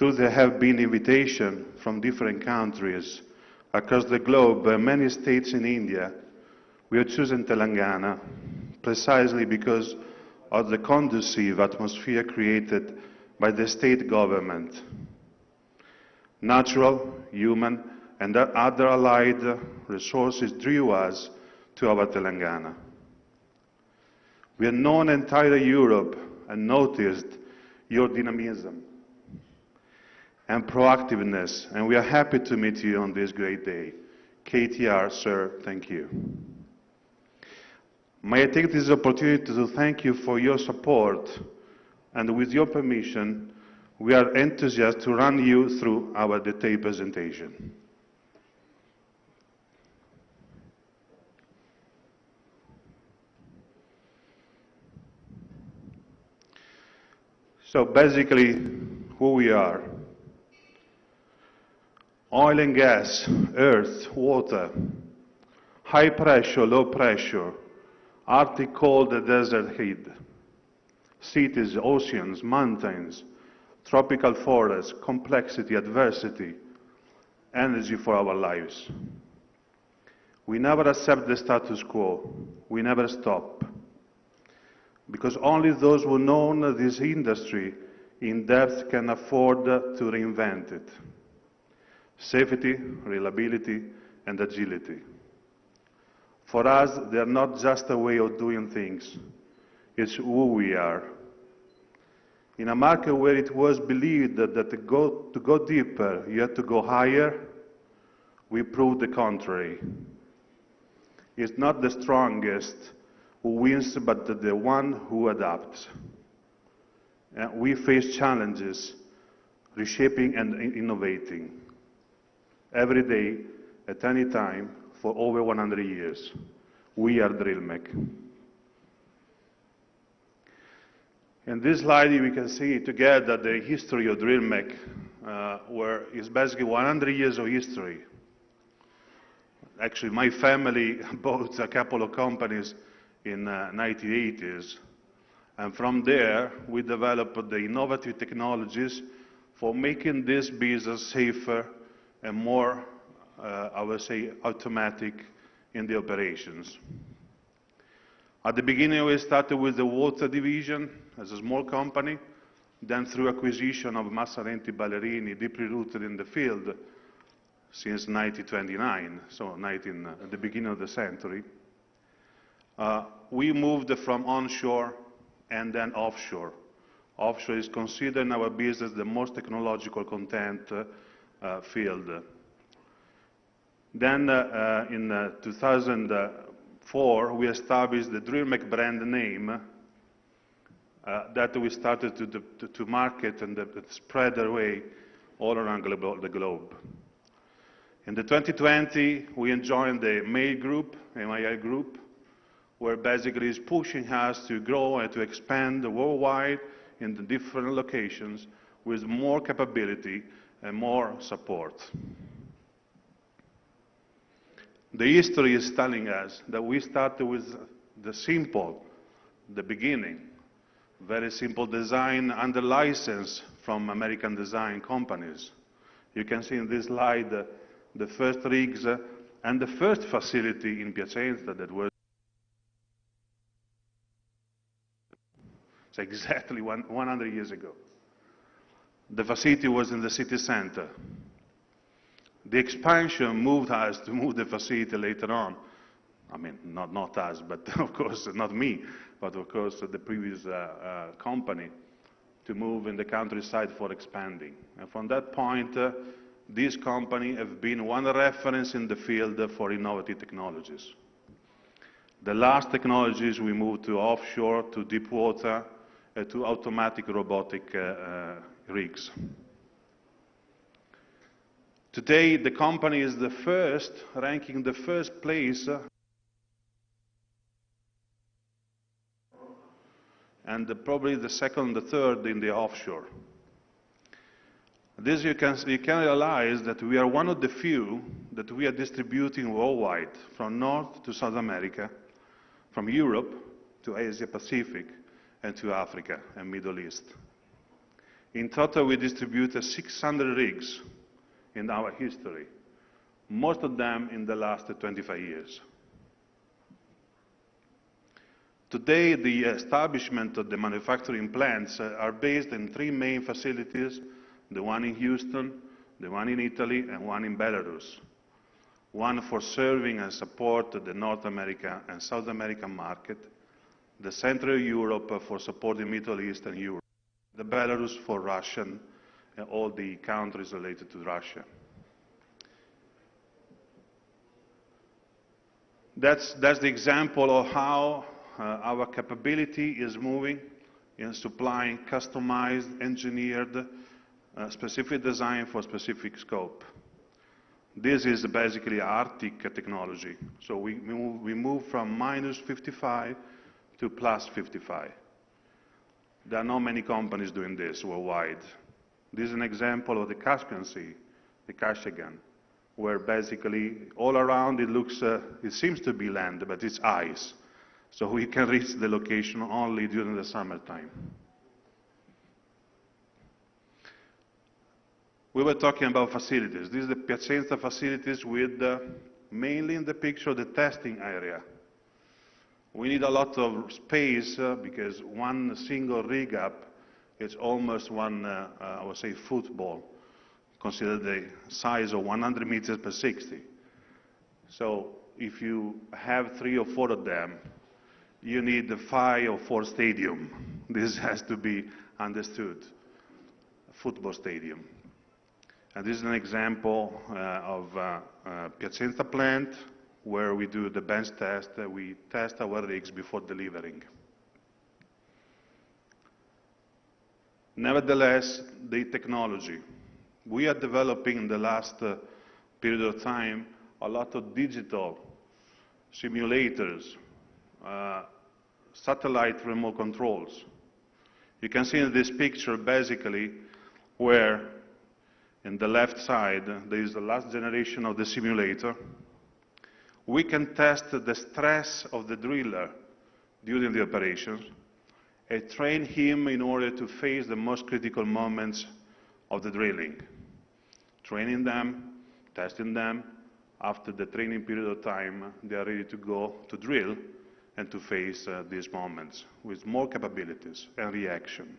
Though there have been invitations from different countries across the globe, many states in India, we have chosen Telangana precisely because of the conducive atmosphere created by the state government. Natural, human, and other allied resources drew us to our Telangana. We have known entire Europe and noticed your dynamism and proactiveness, and we are happy to meet you on this great day. KTR, sir, thank you. May I take this opportunity to thank you for your support, and with your permission, we are enthusiastic to run you through our detailed presentation. So basically, who we are. Oil and gas, earth, water, high pressure, low pressure, Arctic cold, desert heat, cities, oceans, mountains, tropical forests, complexity, adversity, energy for our lives. We never accept the status quo. We never stop. Because only those who know this industry in depth can afford to reinvent it. Safety, reliability, and agility. For us, they are not just a way of doing things. It's who we are. In a market where it was believed that to go deeper, you have to go higher, we proved the contrary. It's not the strongest who wins, but the one who adapts. We face challenges, reshaping and innovating. Every day, at any time, for over 100 years. We are Drillmec. In this slide, we can see together the history of Drillmec, where it's basically 100 years of history. Actually, my family bought a couple of companies in 1980s, and from there, we developed the innovative technologies for making this business safer and more, I would say, automatic in the operations. At the beginning, we started with the water division as a small company, then through acquisition of Masarenti Ballerini, deeply rooted in the field since 1929, so at the beginning of the century. We moved from onshore and then offshore. Offshore is considered in our business the most technological content field. Then in 2004, we established the Drillmec brand name that we started to market and spread our way all around the globe. In the 2020, we joined the MAI group, MII group, where basically is pushing us to grow and to expand worldwide in the different locations with more capability and more support. The history is telling us that we started with the beginning, very simple design under license from American design companies. You can see in this slide the first rigs and the first facility in Piacenza that was exactly 100 years ago. The facility was in the city center. The expansion moved us to move the facility later on. I mean, not us, but of course, not me, but of course the previous company to move in the countryside for expanding. And from that point, this company has been one reference in the field for innovative technologies. The last technologies we moved to offshore, to deep water, to automatic robotic rigs. Today, the company is the first, ranking the first place, and probably the second, the third in the offshore. This you can realize that we are one of the few that we are distributing worldwide, from North to South America, from Europe to Asia Pacific, and to Africa and Middle East. In total, we distributed 600 rigs in our history, most of them in the last 25 years. Today, the establishment of the manufacturing plants are based in 3 main facilities, the one in Houston, the one in Italy, and one in Belarus. One for serving and support the North America and South American market, the Central Europe for supporting Middle East and Europe, the Belarus for Russian and all the countries related to Russia. That's the example of how our capability is moving in supplying customized, engineered, specific design for specific scope. This is basically Arctic technology. So we move from -55 to +55. There are not many companies doing this worldwide. This is an example of the Caspian Sea, the Kashagan, where basically all around it looks, it seems to be land, but it's ice. So we can reach the location only during the summertime. We were talking about facilities. This is the Piacenza facilities with mainly in the picture the testing area. We need a lot of space because one single rig up is almost one, I would say, football. Consider the size of 100 meters per 60. So if you have 3 or 4 of them, you need 5 or 4 stadium. This has to be understood, a football stadium. And this is an example of Piacenza plant where we do the bench test. We test our rigs before delivering. Nevertheless, the technology. We are developing in the last period of time a lot of digital simulators, satellite remote controls. You can see in this picture basically where in the left side there is the last generation of the simulator. We can test the stress of the driller during the operations and train him in order to face the most critical moments of the drilling. Training them, testing them. After the training period of time, they are ready to go to drill and to face these moments with more capabilities and reaction.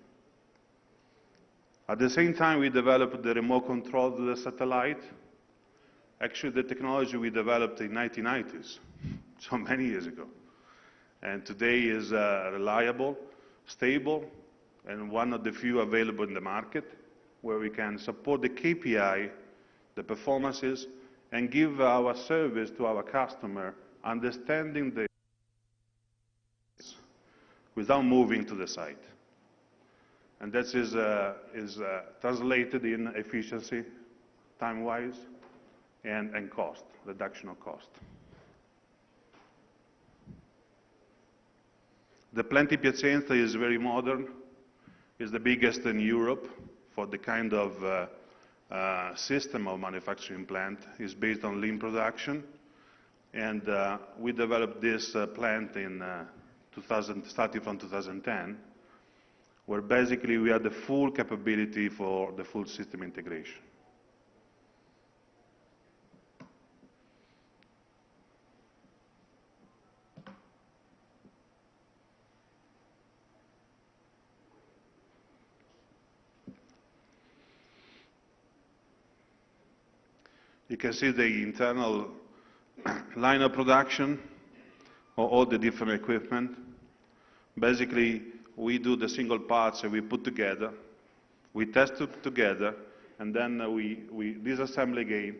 At the same time, we developed the remote control of the satellite. Actually, the technology we developed in the 1990s, so many years ago. And today is reliable, stable, and one of the few available in the market where we can support the KPI, the performances, and give our service to our customer, understanding the without moving to the site. And that is translated in efficiency, time-wise, and cost, reduction of cost. The plant in Piacenza is very modern. It's the biggest in Europe for the kind of system of manufacturing plant. It's based on lean production. And we developed this plant in starting from 2010, where basically we had the full capability for the full system integration. You can see the internal line of production of all the different equipment. Basically, we do the single parts and we put together, we test it together, and then we disassemble again,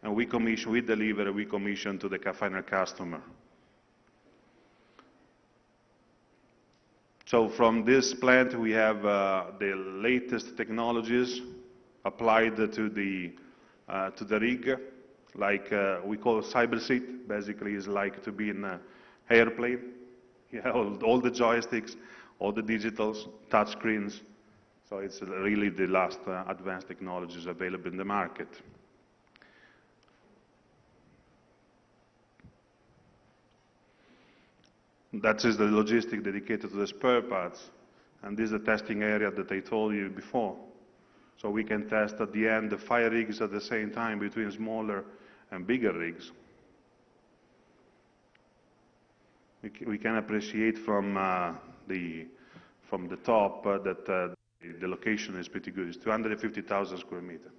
and we commission, we deliver, we commission to the final customer. So from this plant, we have the latest technologies applied to the rig, like we call cyber seat. Basically, is like to be in an airplane. You have all the joysticks, all the digitals, touch screens. So it's really the last advanced technologies available in the market. That is the logistic dedicated to the spare parts. And this is the testing area that I told you before. So we can test at the end the 5 rigs at the same time between smaller and bigger rigs. We can appreciate from the top that the location is pretty good. It's 250,000 square meters.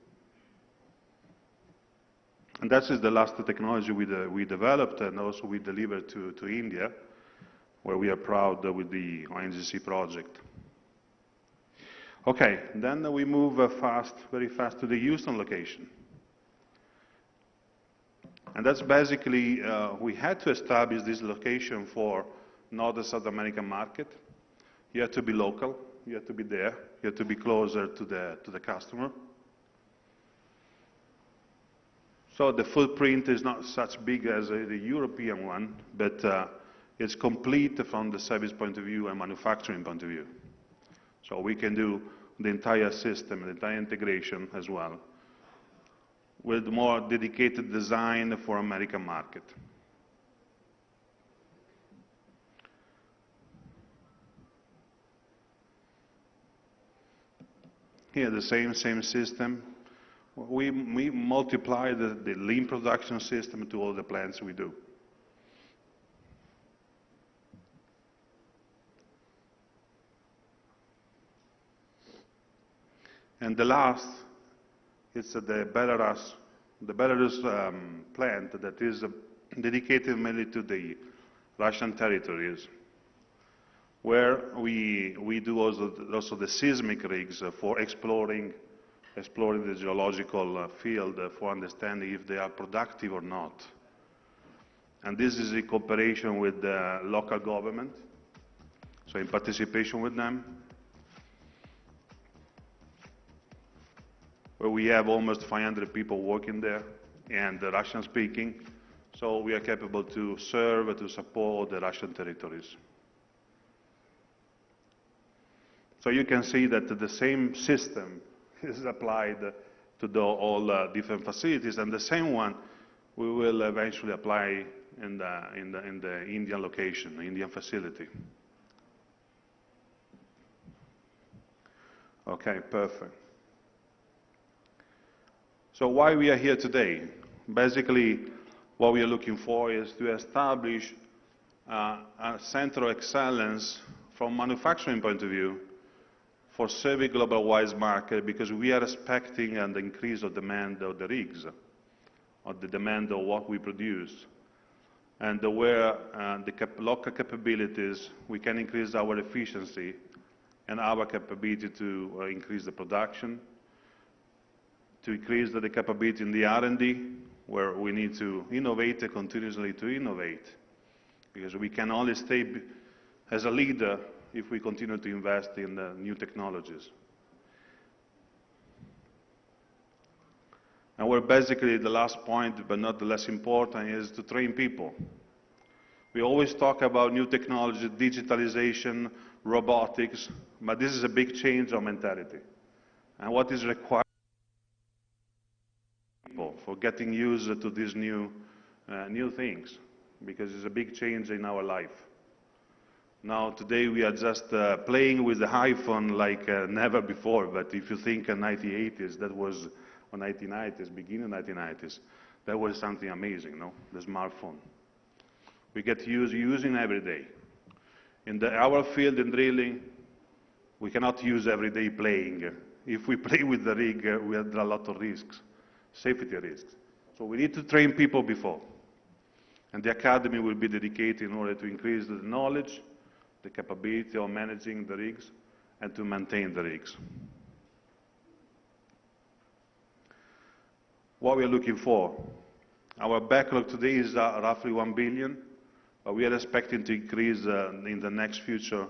And that is the last technology we developed and also we delivered to India, where we are proud with the ONGC project. Okay, then we move very fast to the Houston location. And that's basically, we had to establish this location for North and South American market. You have to be local, you have to be there, you have to be closer to the customer. So the footprint is not such big as the European one, but it's complete from the service point of view and manufacturing point of view. So we can do the entire system, the entire integration as well, with more dedicated design for American market. Here, the same system. We multiply the lean production system to all the plants we do. And the last, it's the Belarus plant that is dedicated mainly to the Russian territories, where we do also the seismic rigs for exploring the geological field for understanding if they are productive or not. And this is in cooperation with the local government, so in participation with them, where we have almost 500 people working there and the Russian speaking, so we are capable to serve, to support the Russian territories. So you can see that the same system is applied to all different facilities, and the same one we will eventually apply in the Indian location, the Indian facility. Okay, perfect. So why we are here today? Basically, what we are looking for is to establish a center of excellence from manufacturing point of view for serving global wise market, because we are expecting an increase of demand of the rigs, of the demand of what we produce. And where the local capabilities, we can increase our efficiency and our capability to increase the production, to increase the capability in the R&D, where we need to innovate continuously to innovate, because we can only stay as a leader if we continue to invest in new technologies. And we're basically, the last point, but not the less important, is to train people. We always talk about new technology, digitalization, robotics, but this is a big change of mentality. And what is required for getting used to these new things, because it's a big change in our life. Now, today we are just playing with the iPhone like never before, but if you think in 1980s, that was, or 1990s, beginning 1990s, that was something amazing, no? The smartphone. We get using every day. In our field in drilling, we cannot use every day playing. If we play with the rig, we have a lot of risks, safety risks. So we need to train people before. And the academy will be dedicated in order to increase the knowledge, the capability of managing the rigs, and to maintain the rigs. What we are looking for. Our backlog today is roughly 1 billion, but we are expecting to increase in the next future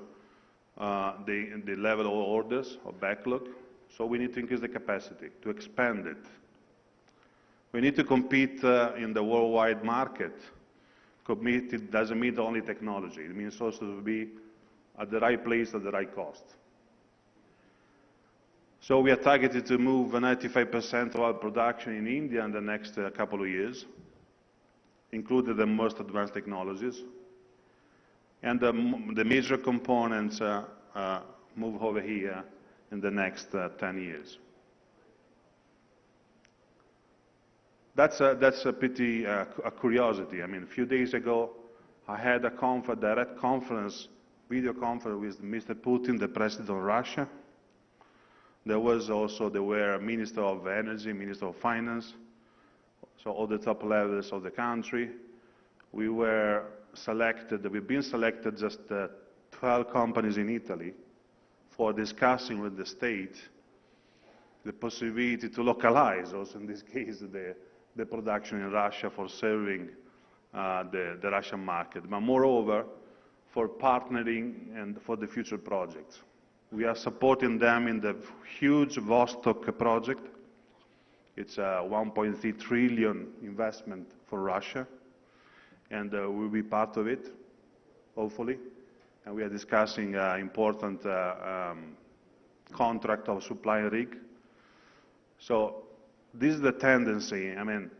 the level of orders or backlog. So we need to increase the capacity, to expand it. We need to compete in the worldwide market. It doesn't mean only technology. It means also to be at the right place at the right cost. So we are targeted to move 95% of our production in India in the next couple of years, including the most advanced technologies. And the major components move over here in the next 10 years. That's a pretty a curiosity. I mean, a few days ago, I had a direct conference, video conference with Mr. Putin, the president of Russia. There were Minister of Energy, Minister of Finance, so all the top levels of the country. We've been selected just 12 companies in Italy for discussing with the state the possibility to localize, also in this case, the production in Russia for serving the Russian market, but moreover, for partnering and for the future projects. We are supporting them in the huge Vostok project. It's a 1.3 trillion investment for Russia, and we'll be part of it, hopefully. And we are discussing important contract of supply rig. So this is the tendency. I mean,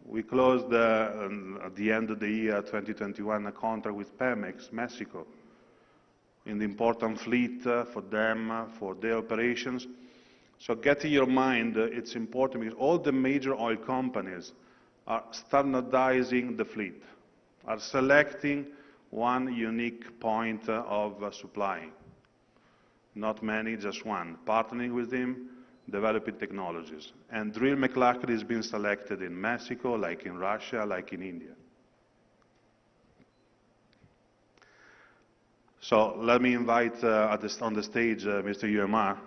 we closed at the end of the year 2021 a contract with Pemex, Mexico, in the important fleet for them, for their operations. So get in your mind, it's important because all the major oil companies are standardizing the fleet, are selecting one unique point of supplying. Not many, just one. Partnering with them, developing technologies. And Drillmec luckily has been selected in Mexico, like in Russia, like in India. So let me invite on the stage Mr. UMR,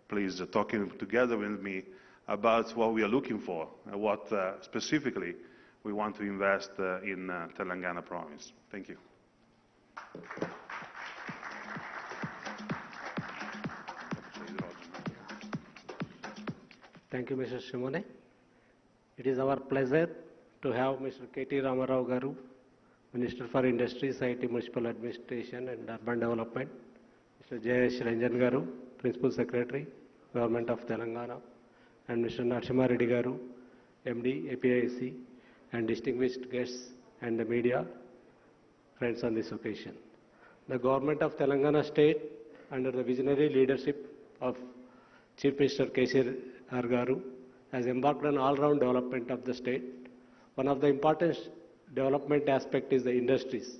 please, talking together with me about what we are looking for and what specifically we want to invest in Telangana province. Thank you. Thank you, Mr. Simone. It is our pleasure to have Mr. KT Ramarao Garu, Minister for Industries, IT, Municipal Administration and Urban Development, Mr. Jayesh Ranjan Garu, Principal Secretary, Government of Telangana, and Mr. Narasimha Reddy Garu, MD, APIC, and distinguished guests and the media friends on this occasion. The Government of Telangana State, under the visionary leadership of Chief Minister KTR Garu, has embarked on all-round development of the state. One of the important development aspect is the industries,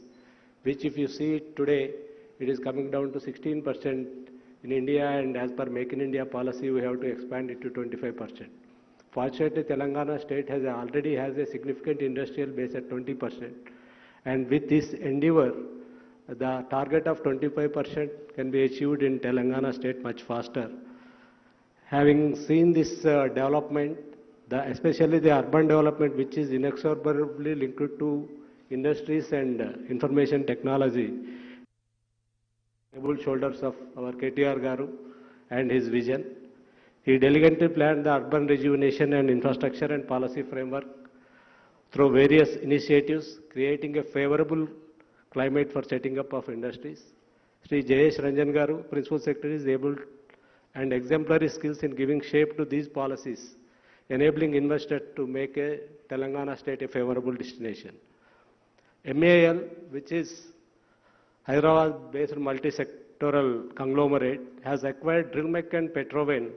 which if you see today, it is coming down to 16% in India, and as per Make in India policy, we have to expand it to 25%. Fortunately, Telangana state already has a significant industrial base at 20%. And with this endeavor, the target of 25% can be achieved in Telangana state much faster. Having seen this development, especially the urban development, which is inexorably linked to industries and information technology, able shoulders of our KTR Garu and his vision. He diligently planned the urban rejuvenation and infrastructure and policy framework through various initiatives, creating a favorable climate for setting up of industries. Sri Jayesh Ranjan Garu, Principal Secretary, is able and exemplary skills in giving shape to these policies, enabling investors to make a Telangana state a favorable destination. MAL, which is Hyderabad-based multi-sectoral conglomerate, has acquired Drillmec and Petroven,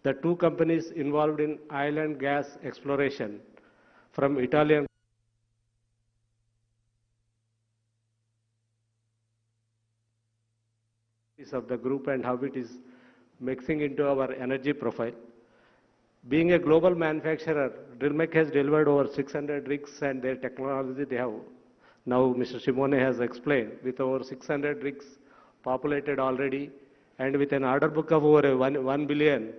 the two companies involved in oil and gas exploration from Italian of the group and how it is mixing into our energy profile. Being a global manufacturer, Drillmec has delivered over 600 rigs, and their technology they have, now Mr. Simone has explained, with over 600 rigs populated already, and with an order book of over 1 billion,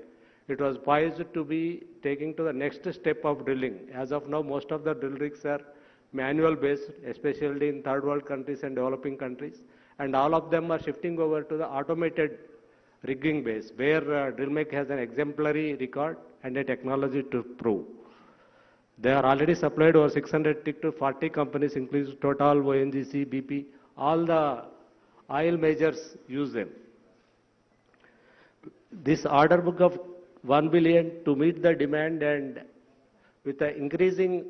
it was poised to be taking to the next step of drilling. As of now, most of the drill rigs are manual based, especially in third world countries and developing countries, and all of them are shifting over to the automated rigging base, where Drillmec has an exemplary record and a technology to prove. They are already supplied over 600 to 40 companies, including Total, ONGC, BP, all the oil majors use them. This order book of 1 billion to meet the demand, and with the increasing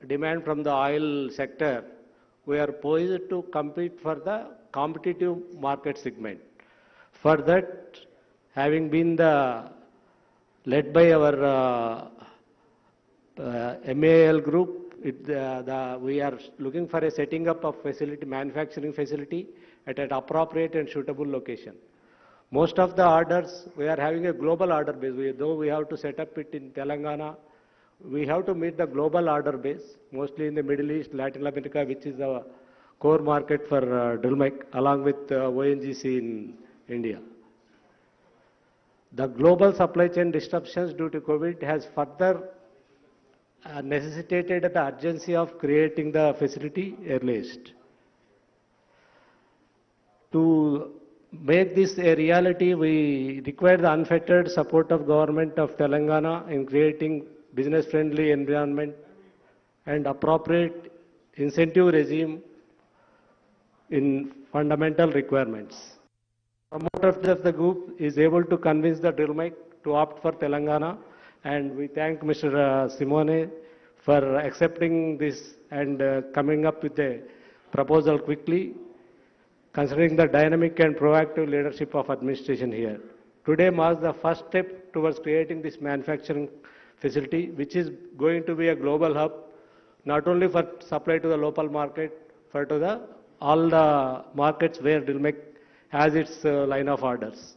demand from the oil sector, we are poised to compete for the competitive market segment. For that, having been led by our MAL group, we are looking for a setting up of manufacturing facility at an appropriate and suitable location. Most of the orders, we are having a global order base. Though we have to set up it in Telangana, we have to meet the global order base, mostly in the Middle East, Latin America, which is the core market for Drillmec, along with ONGC in India. The global supply chain disruptions due to COVID has further necessitated the urgency of creating the facility earliest. To make this a reality, we require the unfettered support of government of Telangana in creating business-friendly environment and appropriate incentive regime in fundamental requirements. Promoter of the group is able to convince the Drillmec to opt for Telangana, and we thank Mr. Simone for accepting this and coming up with a proposal quickly, considering the dynamic and proactive leadership of administration here. Today marks the first step towards creating this manufacturing facility, which is going to be a global hub, not only for supply to the local market, but to all the markets where Drillmec has its line of orders.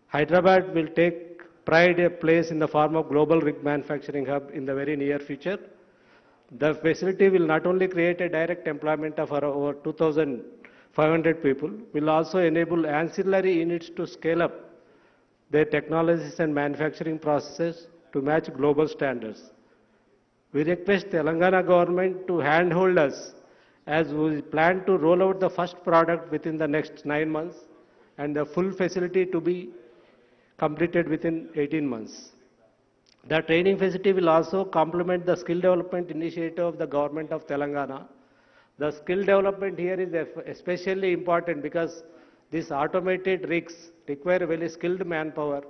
Hyderabad will take pride a place in the form of global rig manufacturing hub in the very near future. The facility will not only create a direct employment of over 2,500 people, will also enable ancillary units to scale up their technologies and manufacturing processes to match global standards. We request Telangana government to handhold us as we plan to roll out the first product within the next 9 months and the full facility to be completed within 18 months. The training facility will also complement the skill development initiative of the government of Telangana. The skill development here is especially important because these automated rigs require very skilled manpower.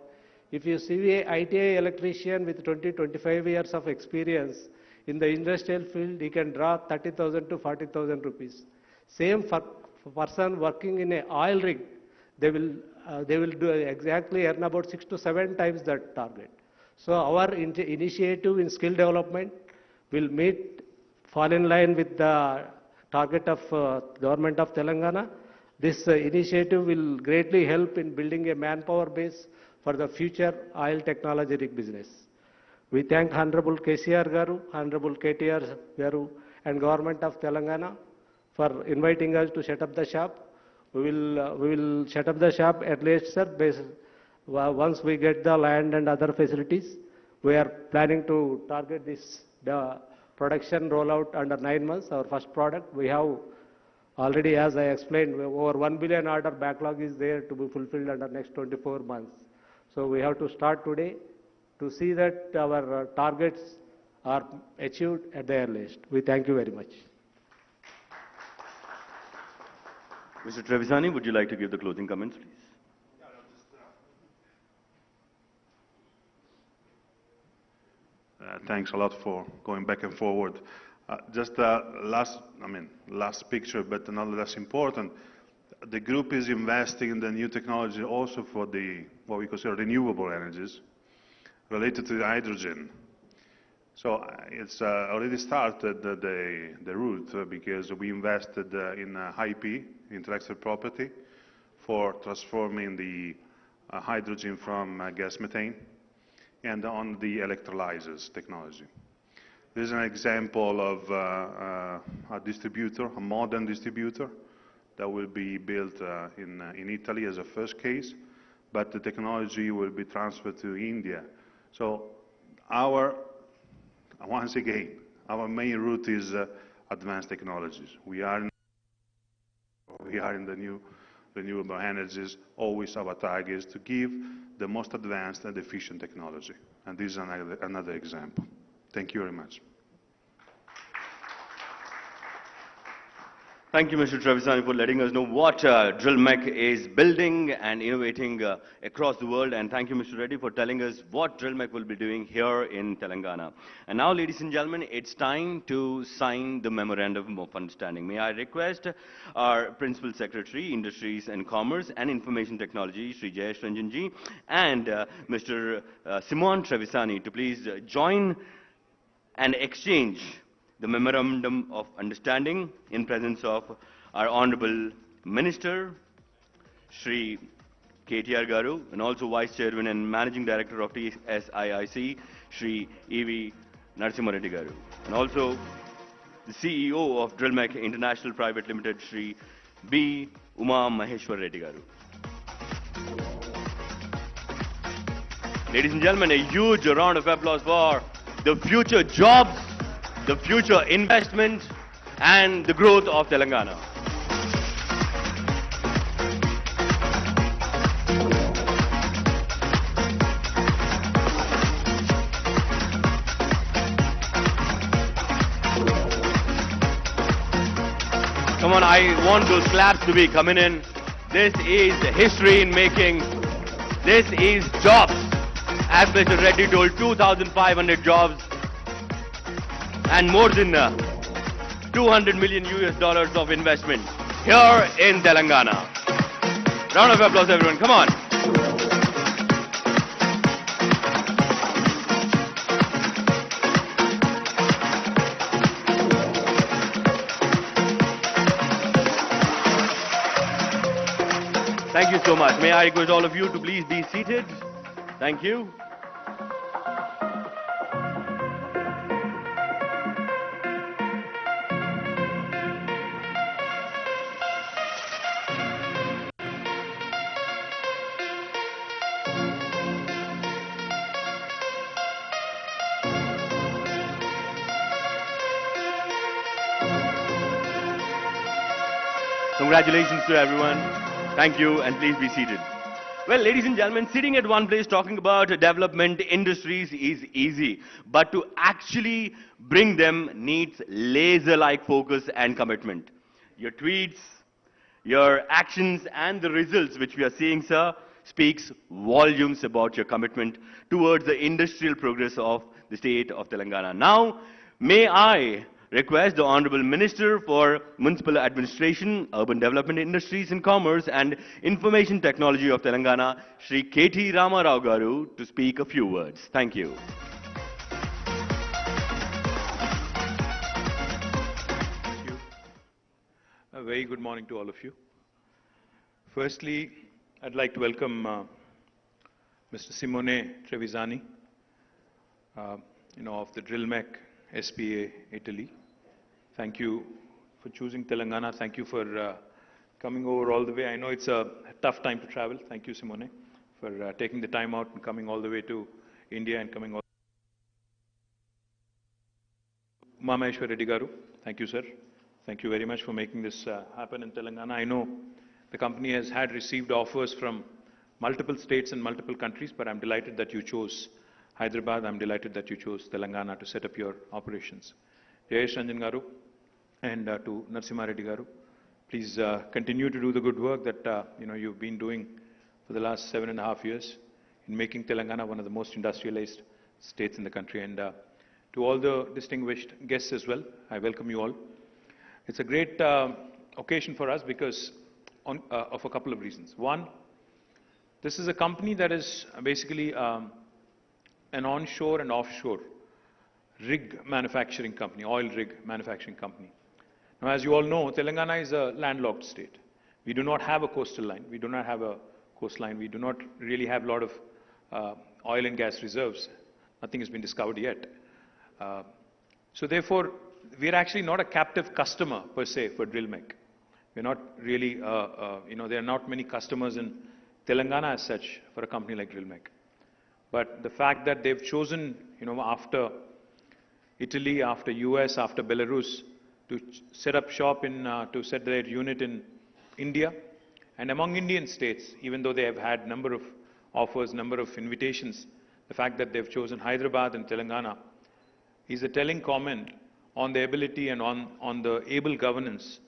If you see an ITI electrician with 20-25 years of experience in the industrial field, he can draw 30,000 to 40,000 rupees. Same for person working in an oil rig, they will do exactly earn about 6 to 7 times that target. So our initiative in skill development will fall in line with the target of government of Telangana. This initiative will greatly help in building a manpower base for the future oil technology rig business. We thank Honorable KCR Garu, Honorable KTR Garu, and Government of Telangana for inviting us to set up the shop. We will set up the shop at least, sir, once we get the land and other facilities. We are planning to target the production rollout under 9 months. Our first product, we have already, as I explained, over 1 billion order backlog is there to be fulfilled under next 24 months. So we have to start today to see that our targets are achieved at the earliest. We thank you very much. Mr. Trevisani, would you like to give the closing comments, please? Thanks a lot for going back and forward. Just last picture, but not less important. The group is investing in the new technology also for what we consider renewable energies related to the hydrogen. So it's already started the route because we invested in IP, intellectual property, for transforming the hydrogen from gas methane and on the electrolyzers technology. This is an example of a distributor, a modern distributor that will be built in Italy as a first case, but the technology will be transferred to India. So once again, our main route is advanced technologies. We are in the new renewable energies. Always our target is to give the most advanced and efficient technology. And this is another example. Thank you very much. Thank you, Mr. Trevisani, for letting us know what Drillmec is building and innovating across the world. And thank you, Mr. Reddy, for telling us what Drillmec will be doing here in Telangana. And now, ladies and gentlemen, it's time to sign the Memorandum of Understanding. May I request our Principal Secretary, Industries and Commerce and Information Technology, Sri Jayesh Ranjanji, and Mr. Simon Trevisani to please join and exchange the Memorandum of Understanding in presence of our Honorable Minister, Shri KTR Garu, and also Vice Chairman and Managing Director of TSIIC, Shri E.V. Narasimha Reddy Garu, and also the CEO of Drillmec International Private Limited, Shri B. Uma Maheshwar Reddy Garu. Ladies and gentlemen, a huge round of applause for the future jobs, the future investment, and the growth of Telangana. Come on, I want those claps to be coming in. This is history in making. This is jobs. As Mr. Reddy told, 2,500 jobs and more than 200 million US of investment here in Telangana. Round of applause, everyone. Come on. Thank you so much. May I request all of you to please be seated. Thank you. Congratulations to everyone. Thank you, and please be seated. Well, ladies and gentlemen, sitting at one place talking about development industries is easy, but to actually bring them needs laser-like focus and commitment. Your tweets, your actions, and the results which we are seeing, sir, speaks volumes about your commitment towards the industrial progress of the state of Telangana. Now, may I request the Honorable Minister for Municipal Administration, Urban Development, Industries and Commerce and Information Technology of Telangana, Shri K.T. Ramarao Garu, to speak a few words. Thank you. Thank you. A very good morning to all of you. Firstly, I'd like to welcome Mr. Simone Trevisani, of the Drillmec SpA Italy. Thank you for choosing Telangana. Thank you for coming over all the way. I know it's a tough time to travel. Thank you, Simone, for taking the time out and coming all the way to India and coming all. Uma Maheshwar Reddy Garu, thank you, sir. Thank you very much for making this happen in Telangana. I know the company has had received offers from multiple states and multiple countries, but I'm delighted that you chose Hyderabad. I'm delighted that you chose Telangana to set up your operations. Jayesh Ranjan Garu and to Narasimha Reddy Garu, please continue to do the good work that you've been doing for the last 7.5 years in making Telangana one of the most industrialized states in the country. And to all the distinguished guests as well, I welcome you all. It's a great occasion for us because of a couple of reasons. One, this is a company that is basically an onshore and offshore rig manufacturing company, oil rig manufacturing company. Now, as you all know, Telangana is a landlocked state. We do not have a coastal line. We do not have a coastline. We do not really have a lot of oil and gas reserves. Nothing has been discovered yet. So therefore, we're actually not a captive customer per se for Drillmec. We're not really, there are not many customers in Telangana as such for a company like Drillmec. But the fact that they've chosen, after Italy, after US, after Belarus, to set up shop to set their unit in India, and among Indian states, even though they have had number of offers, number of invitations, the fact that they've chosen Hyderabad and Telangana is a telling comment on the ability and on the able governance,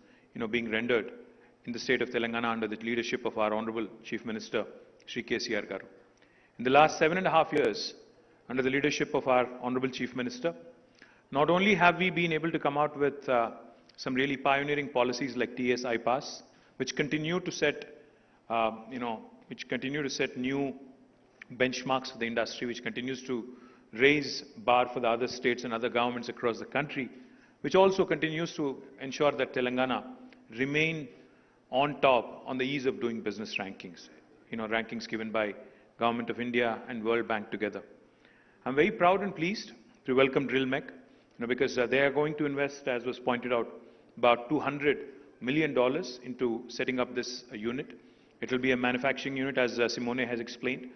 being rendered in the state of Telangana under the leadership of our Honorable Chief Minister, Shri KTR Garu. In the last 7.5 years, under the leadership of our Honorable Chief Minister, not only have we been able to come out with some really pioneering policies like TS iPass, which continue to set, new benchmarks for the industry, which continues to raise bar for the other states and other governments across the country, which also continues to ensure that Telangana remain on top on the ease of doing business rankings, rankings given by Government of India and World Bank together. I'm very proud and pleased to welcome Drillmec, because they are going to invest, as was pointed out, about $200 million into setting up this unit. It will be a manufacturing unit, as Simone has explained.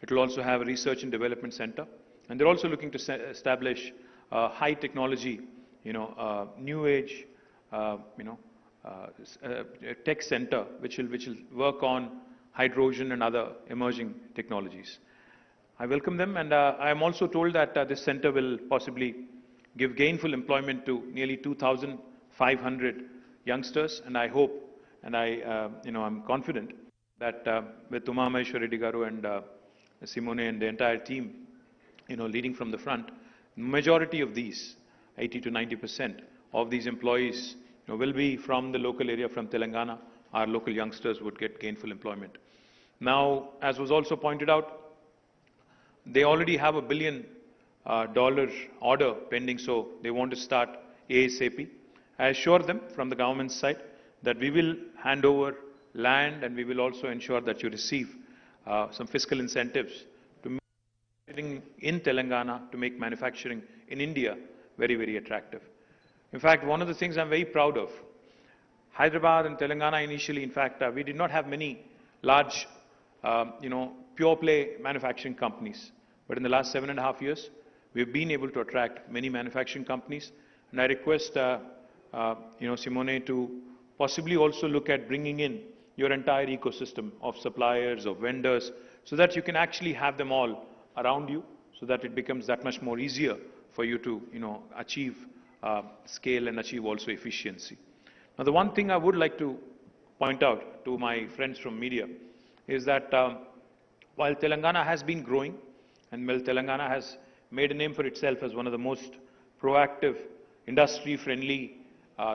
It will also have a research and development center. And they're also looking to establish a high technology, new age, tech center, which will work on hydrogen and other emerging technologies. I welcome them, and I am also told that this center will possibly give gainful employment to nearly 2,500 youngsters, and I hope, and I'm confident that with Uma Maheshwari Reddy Garu and Simone and the entire team, leading from the front, majority of these, 80 to 90% of these employees, will be from the local area, from Telangana. Our local youngsters would get gainful employment. Now, as was also pointed out, they already have $1 billion order pending, so they want to start ASAP. I assure them from the government side that we will hand over land, and we will also ensure that you receive some fiscal incentives to make manufacturing in Telangana, to make manufacturing in India very, very attractive. In fact, one of the things I'm very proud of, Hyderabad and Telangana initially, in fact, we did not have many large, pure play manufacturing companies. But in the last 7.5 years, we've been able to attract many manufacturing companies. And I request, Simone, to possibly also look at bringing in your entire ecosystem of suppliers, of vendors, so that you can actually have them all around you, so that it becomes that much more easier for you to, achieve scale and achieve also efficiency. Now, the one thing I would like to point out to my friends from media is that while Telangana has been growing, and while Telangana has made a name for itself as one of the most proactive, industry-friendly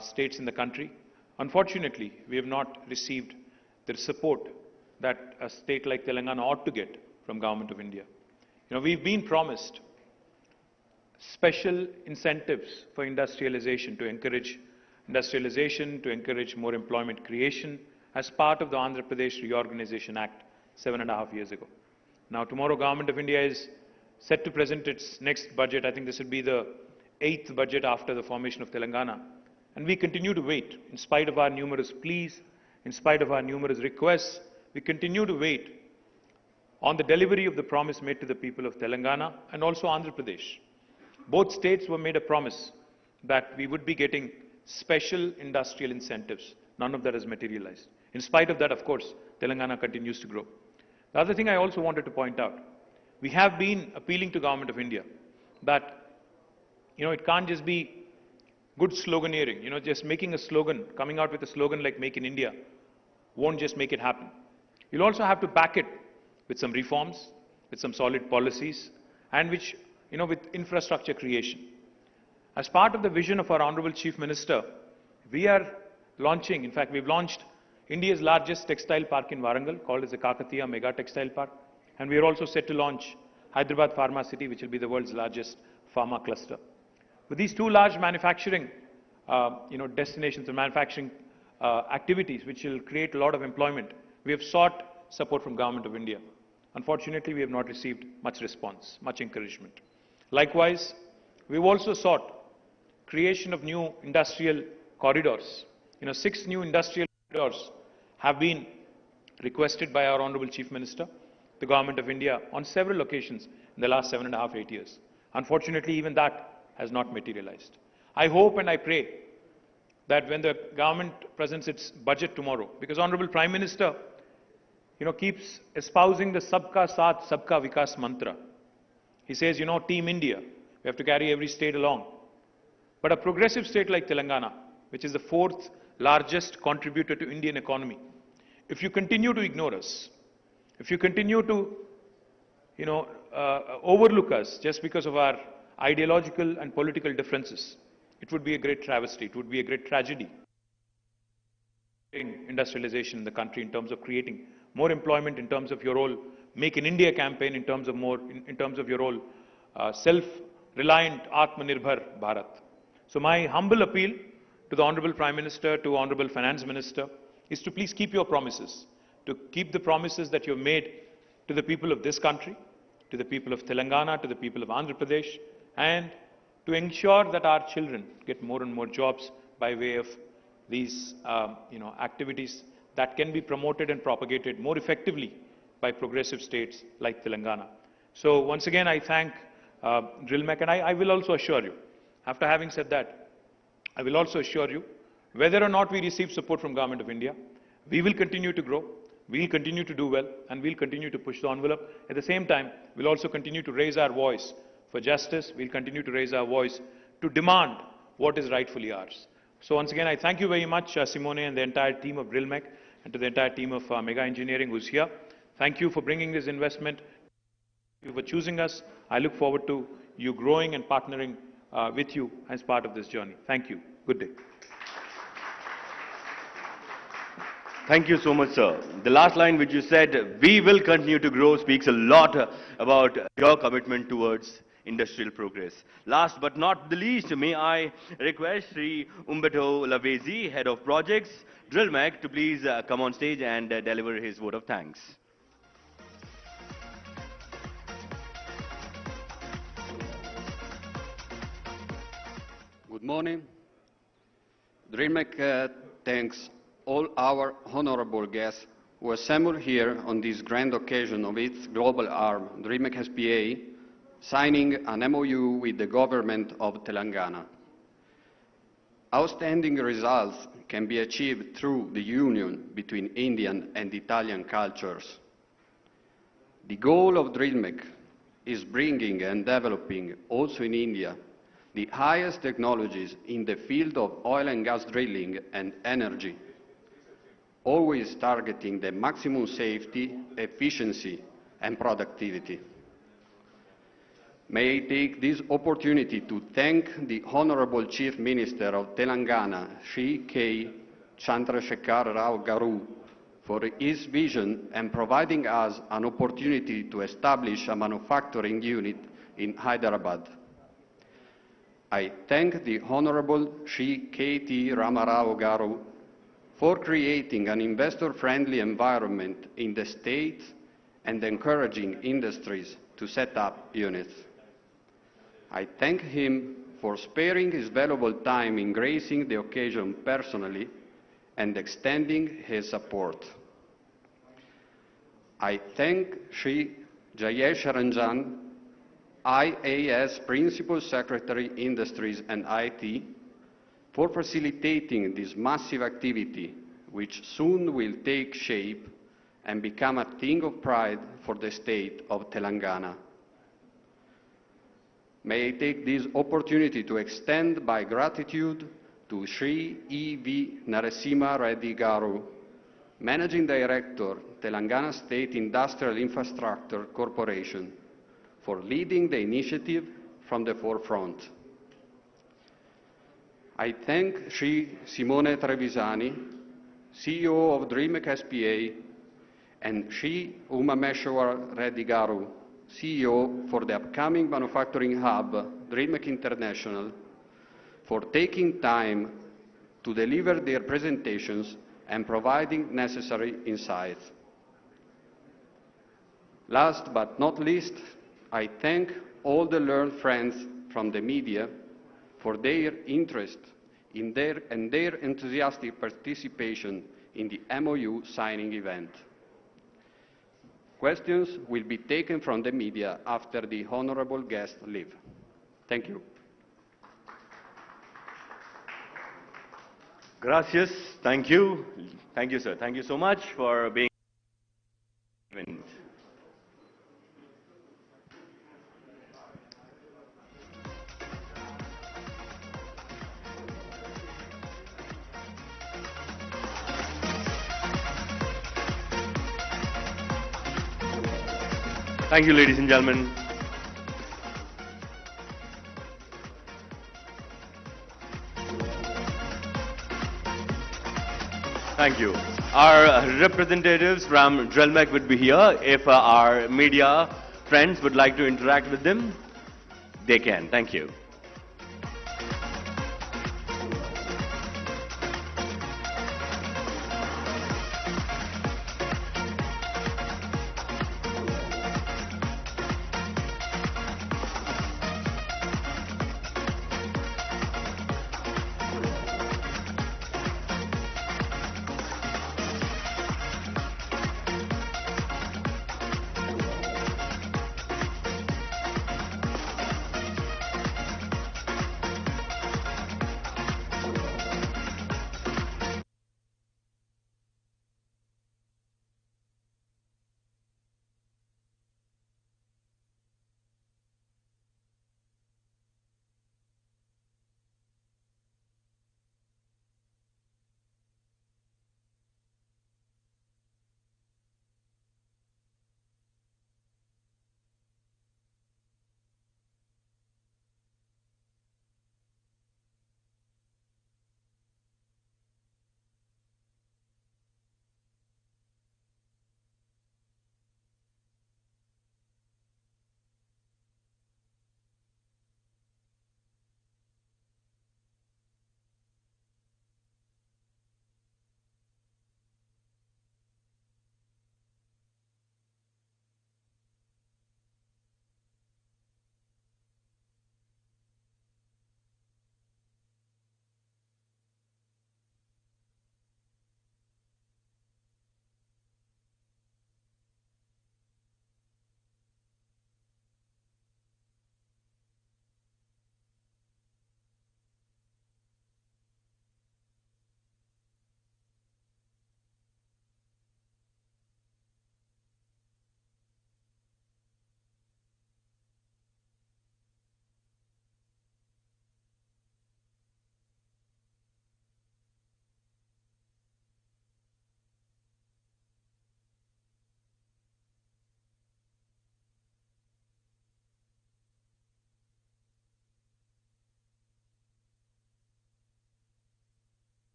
states in the country, unfortunately, we have not received the support that a state like Telangana ought to get from Government of India. We've been promised special incentives for industrialization, to encourage industrialization, to encourage more employment creation, as part of the Andhra Pradesh Reorganization Act 7.5 years ago. Now, tomorrow, Government of India is set to present its next budget. I think this will be the 8th budget after the formation of Telangana. And we continue to wait, in spite of our numerous pleas, in spite of our numerous requests, we continue to wait on the delivery of the promise made to the people of Telangana and also Andhra Pradesh. Both states were made a promise that we would be getting special industrial incentives. None of that has materialized. In spite of that, of course, Telangana continues to grow. The other thing I also wanted to point out, we have been appealing to Government of India that, it can't just be good sloganeering, just making a slogan, coming out with a slogan like Make in India won't just make it happen. You'll also have to back it with some reforms, with some solid policies, and which, with infrastructure creation. As part of the vision of our Honorable Chief Minister, we are launching, in fact, we've launched India's largest textile park in Warangal, called as the Kakatiya Mega Textile Park. And we are also set to launch Hyderabad Pharma City, which will be the world's largest pharma cluster. With these two large manufacturing, destinations and manufacturing activities, which will create a lot of employment, we have sought support from Government of India. Unfortunately, we have not received much response, much encouragement. Likewise, we've also sought creation of new industrial corridors. 6 new industrial corridors have been requested by our Honorable Chief Minister, the Government of India, on several occasions in the last 7.5, 8 years. Unfortunately, even that has not materialized. I hope and I pray that when the government presents its budget tomorrow, because Honorable Prime Minister, keeps espousing the Sabka Saath, Sabka Vikas mantra. He says, Team India, we have to carry every state along. But a progressive state like Telangana, which is the 4th largest contributor to Indian economy. If you continue to ignore us, if you continue to, overlook us just because of our ideological and political differences, it would be a great travesty. It would be a great tragedy. Industrialization in the country in terms of creating more employment, in terms of your whole Make in India campaign, in terms of your whole self-reliant Atmanirbhar Bharat. So my humble appeal to the Honorable Prime Minister, to Honorable Finance Minister, is to please keep your promises, to keep the promises that you've made to the people of this country, to the people of Telangana, to the people of Andhra Pradesh, and to ensure that our children get more and more jobs by way of these activities that can be promoted and propagated more effectively by progressive states like Telangana. So once again, I thank Drillmec, and I will also assure you, after having said that, I will also assure you, whether or not we receive support from Government of India, we will continue to grow, we will continue to do well, and we'll continue to push the envelope. At the same time, we'll also continue to raise our voice for justice. We'll continue to raise our voice to demand what is rightfully ours. So once again, I thank you very much, Simone and the entire team of Drillmec, and to the entire team of Mega Engineering who's here. Thank you for bringing this investment. Thank you for choosing us. I look forward to you growing and partnering with you as part of this journey. Thank you. Good day. Thank you so much, sir. The last line which you said, "We will continue to grow," speaks a lot about your commitment towards industrial progress. Last but not the least, may I request Sri Umberto Lavesi, Head of Projects, Drillmec, to please come on stage and deliver his vote of thanks. Good morning. Drillmec thanks all our honorable guests who assembled here on this grand occasion of its global arm, Drillmec SpA, signing an MoU with the government of Telangana. Outstanding results can be achieved through the union between Indian and Italian cultures. The goal of Drillmec is bringing and developing, also in India, the highest technologies in the field of oil and gas drilling and energy, always targeting the maximum safety, efficiency, and productivity. May I take this opportunity to thank the Honorable Chief Minister of Telangana, Shri K. Chandrasekhar Rao Garu, for his vision and providing us an opportunity to establish a manufacturing unit in Hyderabad. I thank the Honorable Shri K.T. Ramarao Garu for creating an investor-friendly environment in the state and encouraging industries to set up units. I thank him for sparing his valuable time in gracing the occasion personally and extending his support. I thank Shri Jayesh Ranjan, IAS Principal Secretary Industries and IT, for facilitating this massive activity, which soon will take shape and become a thing of pride for the state of Telangana. May I take this opportunity to extend my gratitude to Shri E.V. Narasimha Reddy Garu, Managing Director, Telangana State Industrial Infrastructure Corporation, for leading the initiative from the forefront. I thank Shri Simone Trevisani, CEO of Drillmec SpA, and Shri Umameshwar Reddy Garu, CEO for the upcoming manufacturing hub, Drillmec International, for taking time to deliver their presentations and providing necessary insights. Last but not least, I thank all the learned friends from the media for their interest in their enthusiastic participation in the MoU signing event. Questions will be taken from the media after the honorable guests leave. Thank you. Gracias. Thank you. Thank you, sir. Thank you so much for being. Thank you, ladies and gentlemen. Thank you. Our representatives from Drillmec would be here. If our media friends would like to interact with them, they can. Thank you.